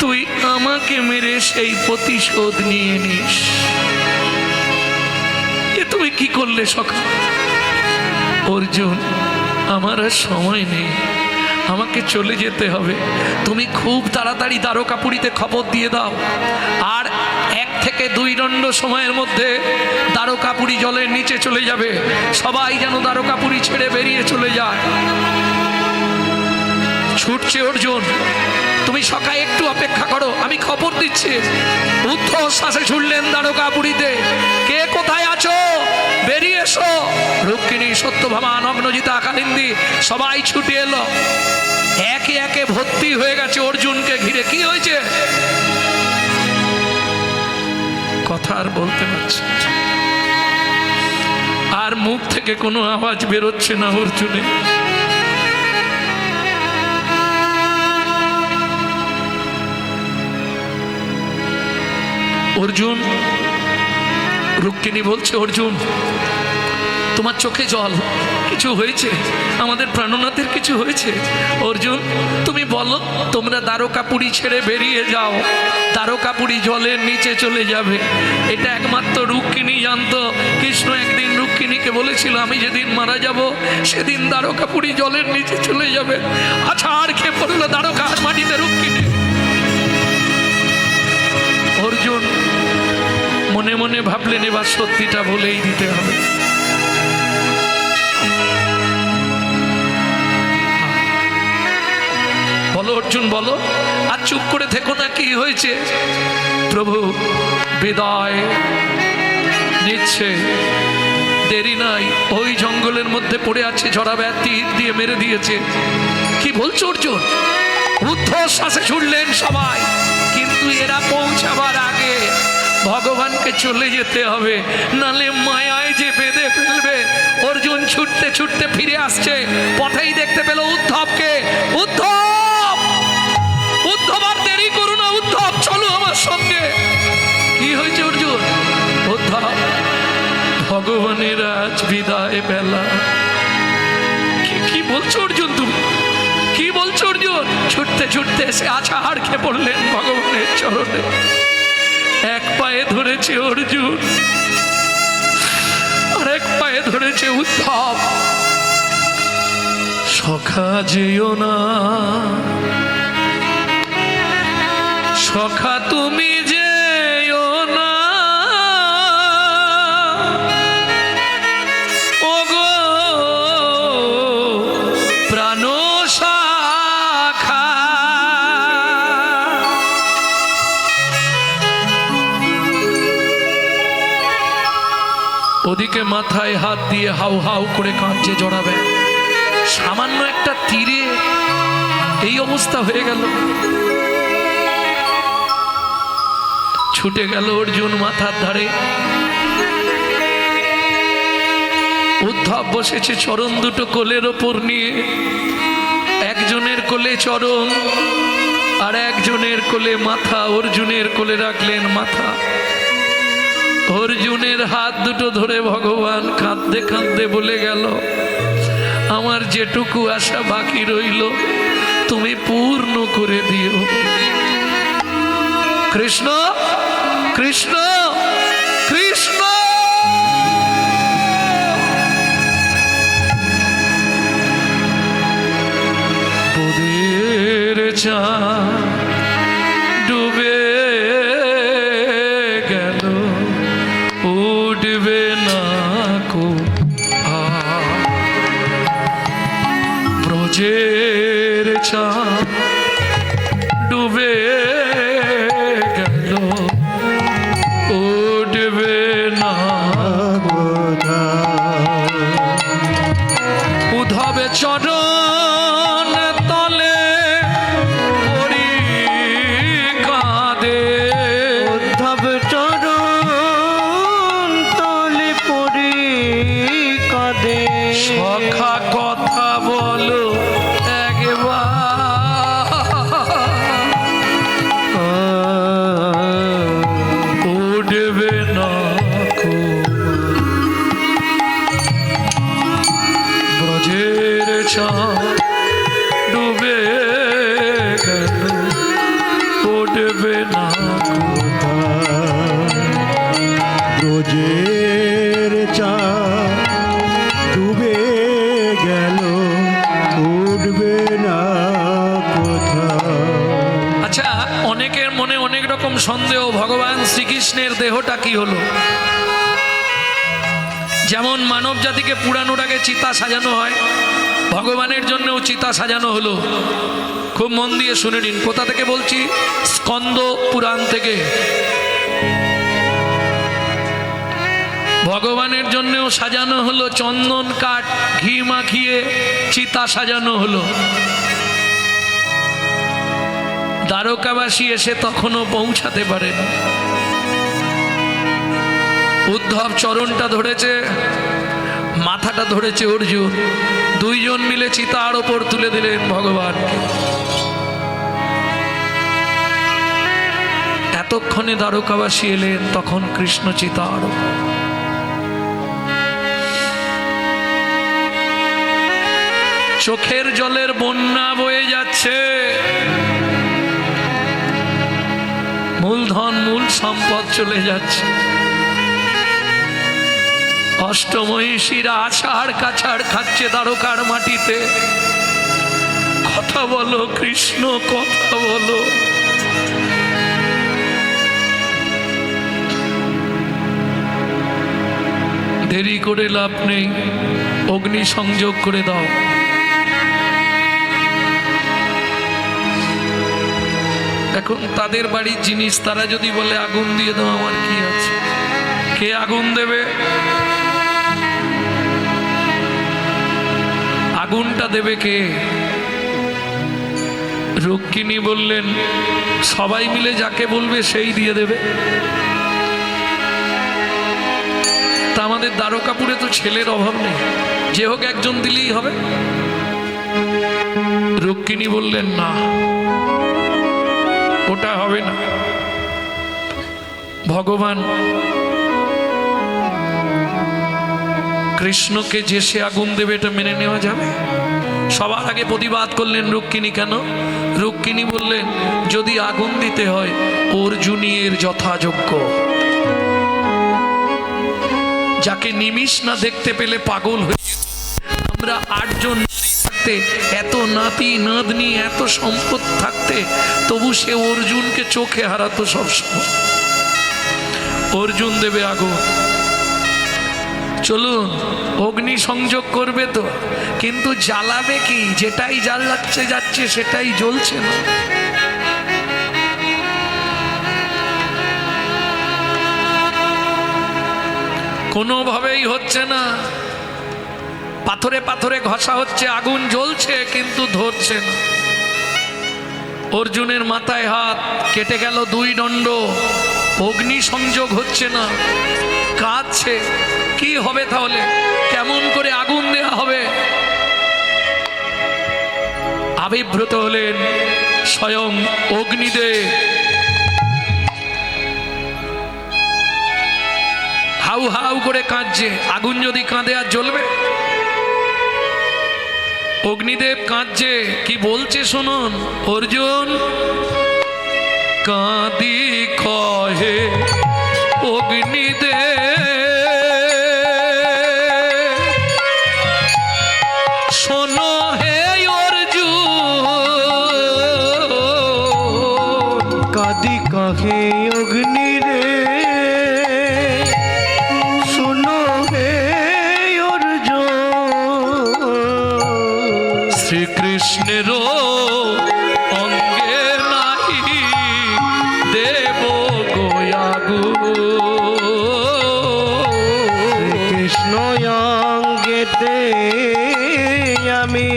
Speaker 1: তুই আমাকে মেরে সেই প্রতিশোধ নিয়ে নিস। এ তুমি কি করলে সখা? অর্জুন, আমার আর সময় নেই, আমাকে চলে যেতে হবে। তুমি খুব তাড়াতাড়ি দ্বারকাপুরীতে খবর দিয়ে দাও, আর 1 থেকে 2 দণ্ড সময়ের মধ্যে দ্বারকাপুরী জলের নিচে চলে যাবে। সবাই যেন দ্বারকাপুরী ছেড়ে বেরিয়ে চলে যায়। ছুটছে অর্জুন। তুমি সখা একটু অপেক্ষা করো, আমি খবর দিচ্ছি। ঊর্ধ্বশ্বাসে ছুটলেন দ্বারকাপুরীতে। কে কোথায় আছো? বেরিয়ে এসো। রুক্মিণী, সত্যভামা, নগ্নজিতা, কালিন্দী সবাই ছুটে এলো। একে একে ভর্তি হয়ে গেছে অর্জুনকে ঘিরে। কি হয়েছে? কথা আর বলতে পারছে না, আর মুখ থেকে কোনো আওয়াজ বেরোচ্ছে না অর্জুনের। অর্জুন, রুক্মিণী বলছে, অর্জুন তোমার চোখে জল, কিছু হয়েছে? আমাদের প্রাণনাথের কিছু হয়েছে? অর্জুন তুমি বলো, তোমরা দ্বারকাপুরী ছেড়ে বেরিয়ে যাও, দ্বারকাপুরী জলের নিচে চলে যাবে। এটা একমাত্র রুক্মিণী জানতো। কৃষ্ণ একদিন রুক্মিণীকে বলেছিল, আমি যেদিন মারা যাব সেদিন দ্বারকাপুরী জলের নিচে চলে যাবে। আছাড় খেয়ে পড়লো দ্বারকার মাটিতে রুক্মিণী। অর্জুন মনে মনে ভাবলেন, এবার সত্যিটা বলেই দিতে হবে। বলো অর্জুন, বলো, আর চুপ করে থেকো না। কি হয়েছে? প্রভু বিদায় নিচ্ছে, দেরি নাই। ওই জঙ্গলের মধ্যে পড়ে আছে, ঝরা ব্যাধ তীর দিয়ে মেরে দিয়েছে। কি বলছো অর্জুন? ঊর্ধ্বশ্বাসে ছুটলেন সবাই, কিন্তু এরা পৌঁছাবার আগে ভগবানকে চলে যেতে হবে, নালে মায়ায় যে বেঁধে ফেলবে। অর্জুন ছুটতে ছুটতে ফিরে আসছে, পথেই দেখতে পেল উদ্ধবকে। উদ্ধব, উদ্ধব আর দেরি করো না, উদ্ধব চলো আমার সঙ্গে। কি হয়েছে অর্জুন? উদ্ধব, ভগবানের আজ বিদায় বেলা। কি বলছো অর্জুন? তুমি কি বলছো অর্জুন? ছুটতে ছুটতে এসে আছাড় খেয়ে পড়লেন ভগবানের চরণে। এক পায়ে ধরেছে অর্জুন, আর এক পায়ে ধরেছে উদ্ধব। সখা যেও না, সখা তুমি যেও না, ওগো প্রাণ সখা। ওদিকে মাথায় হাত দিয়ে হাউ হাউ করে কাঁদছে জড়াবে। সামান্য একটা তীরে এই অবস্থা হয়ে গেল। ছুটে গেল অর্জুন মাথার ধারে। উদ্ধব বসেছে চরণ দুটো কোলের ওপর নিয়ে, একজনের কোলে চরণ আর একজনের কোলে মাথা। অর্জুনের কোলে রাখলেন মাথা, অর্জুনের হাত দুটো ধরে ভগবান কাঁদতে কাঁদতে বলে গেল, আমার যেটুকু আশা বাকি রইল তুমি পূর্ণ করে দিও। কৃষ্ণ কৃষ্ণ কৃষ্ণ। বোধের চাঁদ ডুবে গেল, উঠবে না কো ব্রজের চাঁদ ডুবে গেল, উঠবে না। উদ্ধবে চরণ তলে পড়ি কাঁদে,
Speaker 2: উদ্ধব চরণ তলে পড়ি কাঁদে।
Speaker 1: সখা কথা বলো উঠবে না কো ব্রজের চাঁদ ডুবে গেল, উঠবে না
Speaker 3: রোজের চাঁদ ডুবে গেল, উঠবে না কোথাও।
Speaker 1: আচ্ছা, অনেকের মনে অনেক রকম সন্দেহ, ভগবান শ্রীকৃষ্ণের দেহটা কি হলো? যেমন মানব জাতিকে পুরানোর আগে চিতা সাজানো হয়, ভগবানের জন্যও চিতা সাজানো হলো। খুব মন দিয়ে শুনে নিন, কোথা থেকে বলছি? স্কন্দ পুরাণ থেকে। ভগবানের জন্যও সাজানো হলো চন্দন কাঠ ঘি মাখিয়ে চিতা সাজানো হলো। দ্বারকাবাসী এসে তখনও পৌঁছাতে পারেন। উদ্ধব চরণটা ধরেছে, মাথাটা ধরেছে অর্জুন, দুইজন মিলে চিতার ওপর তুলে দিলেন ভগবানকে। এতক্ষণে দ্বারকাবাসী এলেন, তখন কৃষ্ণ চিতার ওপর। চোখের জলের বন্যা বয়ে যাচ্ছে, মূলধন মূল সম্পদ চলে যাচ্ছে। অষ্টমহিষীরা আছাড় কাছাড় খাচ্ছে দ্বারকার মাটিতে। কথা বলো কৃষ্ণ, কথা বলো। দেরি করে লাভ নেই, অগ্নি সংযোগ করে দাও। এখন তাদের বাড়ির জিনিস, তারা যদি বলে আগুন দিয়ে দাও, আমার কি আছে? কে আগুন দেবে? আগুনটা দেবে কে? রুক্মিণী বললেন, সবাই মিলে যাকে বলবে সেই দিয়ে দেবে। তা আমাদের দ্বারকাপুরে তো ছেলের অভাব নেই, যে হোক একজন দিলেই হবে। রুক্মিণী বললেন, না, ওটা হবে না। ভগবান কৃষ্ণকে যে সে আগুন দেবে, এটা মেনে নেওয়া যাবে? সবার আগে প্রতিবাদ করলেন রুক্মিণী। কেন? রুক্মিণী বললেন, যদি আগুন দিতে হয় অর্জুনের যথাযোগ্য, যাকে নিমিষ না দেখতে পেলে পাগল হয়ে যেত। আমরা 8 জন থাকতে, এত নাতি নাতনি, এত সম্পদ থাকতে, তবু সে অর্জুনকে চোখে হারাতো সবসময়। অর্জুন দেবে আগুন। চলুন, অগ্নি সংযোগ করবে তো, কিন্তু জ্বালাবে কি? যেটাই জ্বালাচ্ছে যাচ্ছে সেটাই জ্বলছে না। কোনোভাবেই হচ্ছে না। পাথরে পাথরে ঘষা হচ্ছে, আগুন জ্বলছে কিন্তু ধরছে না। অর্জুনের মাথায় হাত, কেটে গেল 2 দণ্ড। অগ্নি সংযোগ হচ্ছে না, কাঁদছে। কি হবে তাহলে? কেমন করে আগুন দেয়া হবে? আবির্ভূত হলেন স্বয়ং অগ্নিদেব। হাউ হাউ করে কাঁদছে। আগুন যদি কাঁদে আর জ্বলবে? অগ্নিদেব কাঁদছে। কি বলছে শুনুন। অর্জুন কাঁদি কহে অগ্নিদেব, শোনো হে অর্জুন।
Speaker 2: কাদি কহে অগ্নি রে, শুনো হে অর্জুন।
Speaker 1: শ্রীকৃষ্ণের অঙ্গে নাহি দেব গোয়াগু।
Speaker 2: কৃষ্ণ অঙ্গেতে আমি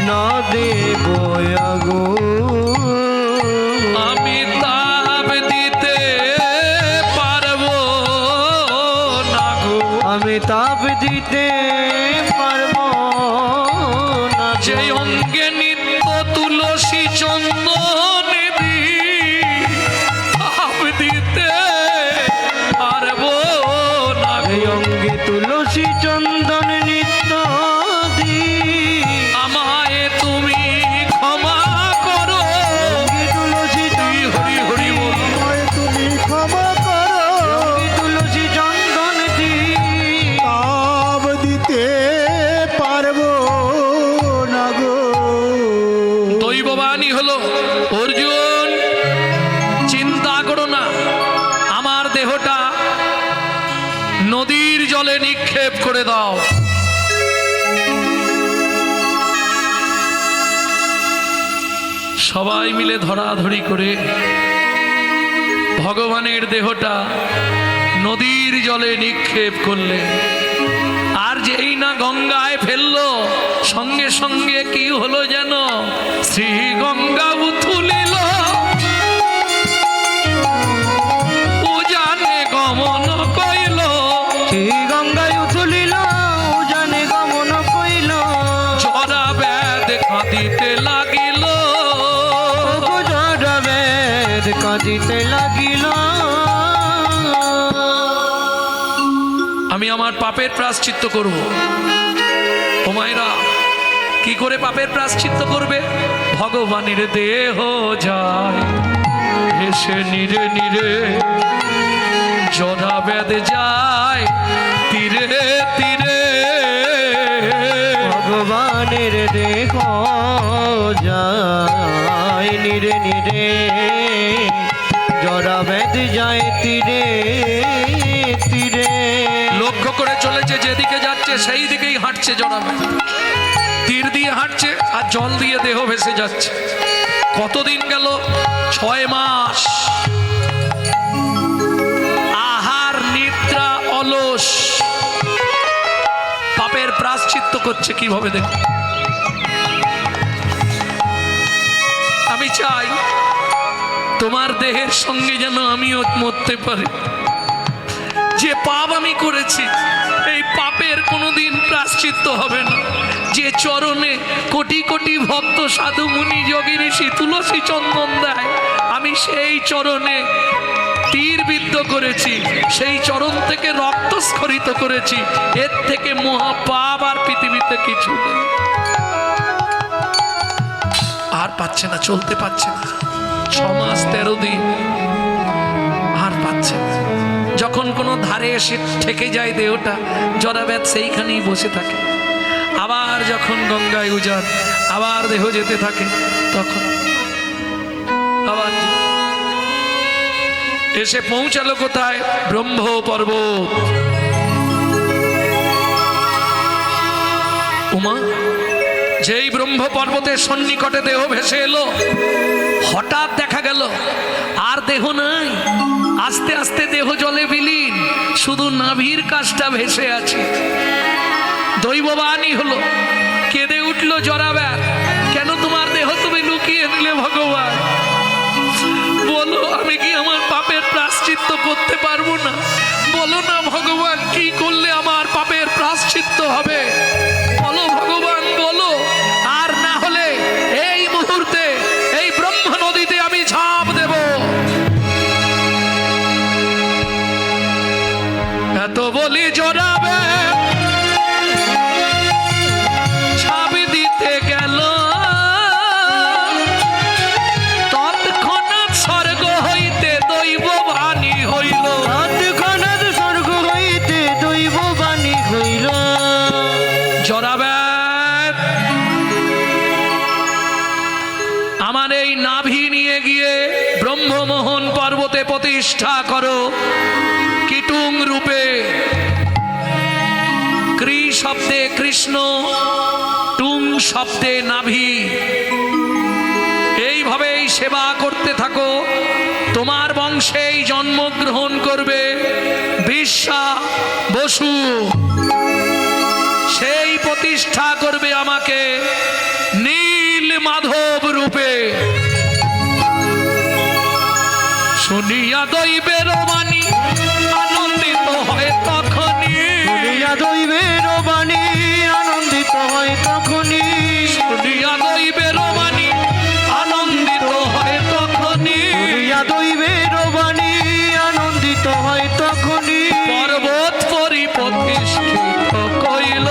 Speaker 2: না দেব আগুন।
Speaker 1: আমি তাপ দিতে পারবো না গো।
Speaker 2: আমি তাপ দিতে পারবো না গো।
Speaker 1: যে অঙ্গে নিত্য তুলসী চন্দন দি তাপ দিতে পারবো না
Speaker 2: এই
Speaker 1: গো।
Speaker 2: অঙ্গে তুলসী চন্দন নিত্য দি
Speaker 1: আমায় তুমি ক্ষমা করো।
Speaker 2: অঙ্গে তুলসী
Speaker 1: হরি হরি বল।
Speaker 3: আমায় তুমি ক্ষমা করো,
Speaker 2: অঙ্গে তুলসী চন্দন দি
Speaker 3: তাপ দিতে পারবো না গো।
Speaker 1: দৈববাণী হলো অর্জুন চিন্তা করো না, আমার দেহটা নদীর জলে নিক্ষেপ করে দাও। সবাই মিলে ধরাধরি করে ভগবানের দেহটা নদীর জলে নিক্ষেপ করলে, আর যেই না গঙ্গায় ফেললো সঙ্গে সঙ্গে কি হলো যেন? শ্রী গঙ্গা উথুলিল, উজানে গমন কইল।
Speaker 2: সেই গঙ্গায় উথলিল, উজানে গমন কইল।
Speaker 1: জরা ব্যাধ কাঁদিতে লাগিল।
Speaker 2: জড় বেদ কাঁদিতে লাগিল।
Speaker 1: আমি আমার পাপের প্রায়শ্চিত্ত করব। ও মায়েরা, কি করে পাপের প্রায়শ্চিত্ত করবে? ভগবানের দেহ যায় এসে নিরে নিরে, জরা ব্যাধ যায় তীরে তীরে।
Speaker 2: ভগবানের দেহ যায় নিরে নিরে, জড়া বেদ যায় তীরে তীরে।
Speaker 1: লক্ষ্য করে চলেছে, যেদিকে যাচ্ছে সেই দিকেই হাঁটছে জরা ব্যাধ। তীর দিয়ে হাঁটছে আর জল দিয়ে দেহ ভেসে যাচ্ছে। কতদিন গেল? 6 মাস। আহার নিদ্রা অলস, পাপের প্রায়শ্চিত্ত করছে কিভাবে দেখো। আমি চাই তোমার দেহের সঙ্গে যেন আমিও মরতে পারি। যে পাপ আমি করেছি, এই পাপের কোনোদিন প্রায়শ্চিত্ত হবে না। যে চরণে কোটি কোটি ভক্ত সাধু মুনি যোগী ঋষি তুলসী চন্দন দেয়, আমি সেই চরণে তীর বিদ্ধ করেছি, সেই চরণ থেকে রক্ত স্খলিত করেছি। এর থেকে মহা পাপ আর পৃথিবীতে কিছু নেই। আর পাচ্ছে না, চলতে পারছে না। 6 মাস 13 দিন আর পাচ্ছে না। যখন কোনো ধারে এসে ঠেকে যায় দেহটা, জরাব্যাধ সেইখানেই বসে থাকে। আবার যখন গঙ্গায় উজান, আবার দেহ যেতে থাকে, তখন আবার এসে পৌঁছালো কোথায়? ব্রহ্ম পর্বত। উমা, যেই ব্রহ্ম পর্বতের সন্নিকটে দেহ ভেসে এলো, হঠাৎ দেখা গেল আর দেহ নাই। আস্তে আস্তে দেহ জলে বিলীন, শুধু নাভির কাছটা ভেসে আছে। দৈববাণী হলো, কেঁদে উঠলো জরাব্যাধ, কেন তোমার দেহ তুমি লুকিয়ে দিলে ভগবান? বলো, আমি কি আমার পাপের প্রায়শ্চিত্ত করতে পারবো না? বলো না ভগবান, কি করলে আমার পাপের প্রায়শ্চিত্ত হবে? বলো ভগবান, বলো। আর না হলে এই মুহূর্তে এই ব্রহ্ম নদীতে আমি ঝাঁপ দেব। এত বলি জোরাবে ঝাঁপ দিতে গেল, তৎক্ষণাৎ স্বর্গ হইতে দৈব বাণী হইল।
Speaker 2: তৎক্ষণাৎ স্বর্গ হইতে দৈব বাণী হইল।
Speaker 1: জরাবেদ, আমার এই নাভি নিয়ে গিয়ে ব্রহ্মমোহন পর্বতে প্রতিষ্ঠা করো কীটুং রূপে। ক্রি শব্দে কৃষ্ণ, টুং শব্দে নাভি। এইভাবেই সেবা করতে থাকো। তোমার বংশেই জন্মগ্রহণ করবে বিশ্বা বসু। সেই প্রতিষ্ঠা করবে আমাকে নীল মাধব রূপে। শুনিয়া দৈবের বাণী আনন্দিত হয় তখনই।
Speaker 2: শুনিয়া দৈবের বাণী আনন্দিত হয় তখনই।
Speaker 1: শুনিয়া দৈবের বাণী আনন্দিত হয় তখনই।
Speaker 2: শুনিয়া দৈবের বাণী আনন্দিত হয় তখনই।
Speaker 1: পর্বত পরি প্রতিষ্ঠিত কইল।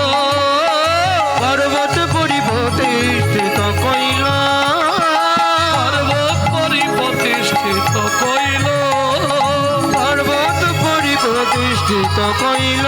Speaker 2: পর্বত পরিপ্রতিষ্ঠিত কইল।
Speaker 1: পর্বত পরি প্রতিষ্ঠিত কইল।
Speaker 2: পর্বত পরিপ্রতিষ্ঠিত কইল।